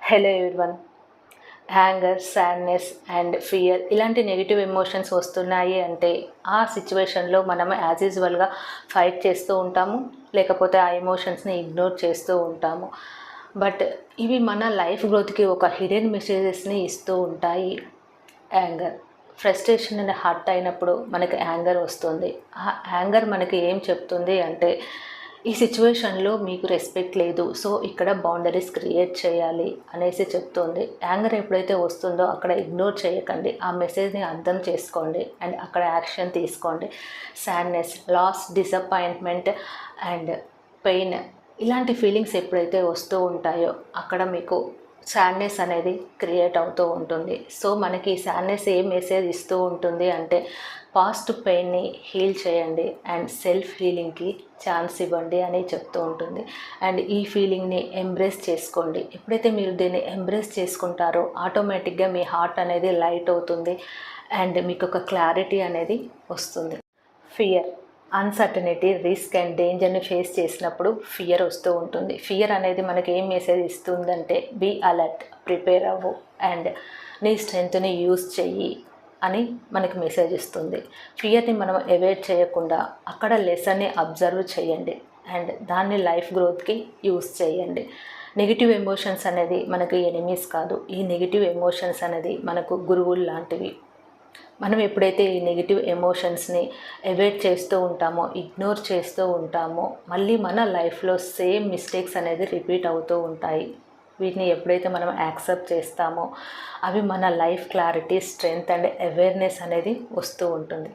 Hello everyone. Anger, sadness and fear ఇలాంటి negative emotions వస్తున్నాయి అంటే ఆ సిచ్యువేషన్లో మనం యాజ్ యూజువల్గా ఫైట్ చేస్తూ ఉంటాము, లేకపోతే ఆ ఎమోషన్స్ని ఇగ్నోర్ చేస్తూ ఉంటాము. బట్ ఇవి మన లైఫ్ గ్రోత్కి ఒక హిడెన్ మెసేజెస్ని ఇస్తూ ఉంటాయి. యాంగర్, ఫ్రస్ట్రేషన్ అనే హర్ట్ అయినప్పుడు మనకి యాంగర్ వస్తుంది. ఆ యాంగర్ మనకి ఏం చెప్తుంది అంటే ఈ సిచ్యువేషన్లో మీకు రెస్పెక్ట్ లేదు, సో ఇక్కడ బౌండరీస్ క్రియేట్ చేయాలి అనేసి చెప్తుంది. యాంగర్ ఎప్పుడైతే వస్తుందో అక్కడ ఇగ్నోర్ చేయకండి, ఆ మెసేజ్ని అర్థం చేసుకోండి అండ్ అక్కడ యాక్షన్ తీసుకోండి. Sadness, loss, disappointment and pain ఇలాంటి ఫీలింగ్స్ ఎప్పుడైతే వస్తూ ఉంటాయో అక్కడ మీకు సాడ్నెస్ అనేది క్రియేట్ అవుతూ ఉంటుంది. సో మనకి ఈ సాడ్నెస్ ఏం మెసేజ్ ఇస్తూ ఉంటుంది అంటే పాస్ట్ పెయిన్ని హీల్ చేయండి అండ్ సెల్ఫ్ హీలింగ్కి ఛాన్స్ ఇవ్వండి అని చెప్తూ ఉంటుంది. అండ్ ఈ ఫీలింగ్ని ఎంబ్రేస్ చేసుకోండి. ఎప్పుడైతే మీరు దీన్ని ఎంబ్రేస్ చేసుకుంటారో ఆటోమేటిక్గా మీ హార్ట్ అనేది లైట్ అవుతుంది అండ్ మీకు ఒక క్లారిటీ అనేది వస్తుంది. ఫియర్, అన్సర్టనిటీ, రిస్క్ అండ్ డేంజర్ని ఫేస్ చేసినప్పుడు ఫియర్ వస్తూ ఉంటుంది. ఫియర్ అనేది మనకి ఏం మెసేజ్ ఇస్తుందంటే బీ అలర్ట్, ప్రిపేర్ అవ్వు అండ్ నీ స్ట్రెంగ్త్ని యూజ్ చెయ్యి అని మనకి మెసేజ్ ఇస్తుంది. ఫియర్ని మనం అవాయిడ్ చేయకుండా అక్కడ లెసన్ని అబ్జర్వ్ చేయండి అండ్ దాన్ని లైఫ్ గ్రోత్కి యూజ్ చేయండి. నెగిటివ్ ఎమోషన్స్ అనేది మనకి ఎనిమీస్ కాదు. ఈ నెగిటివ్ ఎమోషన్స్ అనేది మనకు గురువులు లాంటివి. మనం ఎప్పుడైతే ఈ నెగిటివ్ ఎమోషన్స్ని అవాయిడ్ చేస్తూ ఉంటామో, ఇగ్నోర్ చేస్తూ ఉంటామో, మళ్ళీ మన లైఫ్లో సేమ్ మిస్టేక్స్ అనేది రిపీట్ అవుతూ ఉంటాయి. వీటిని ఎప్పుడైతే మనం యాక్సెప్ట్ చేస్తామో అవి మన life clarity, strength and awareness అనేది వస్తూ ఉంటుంది.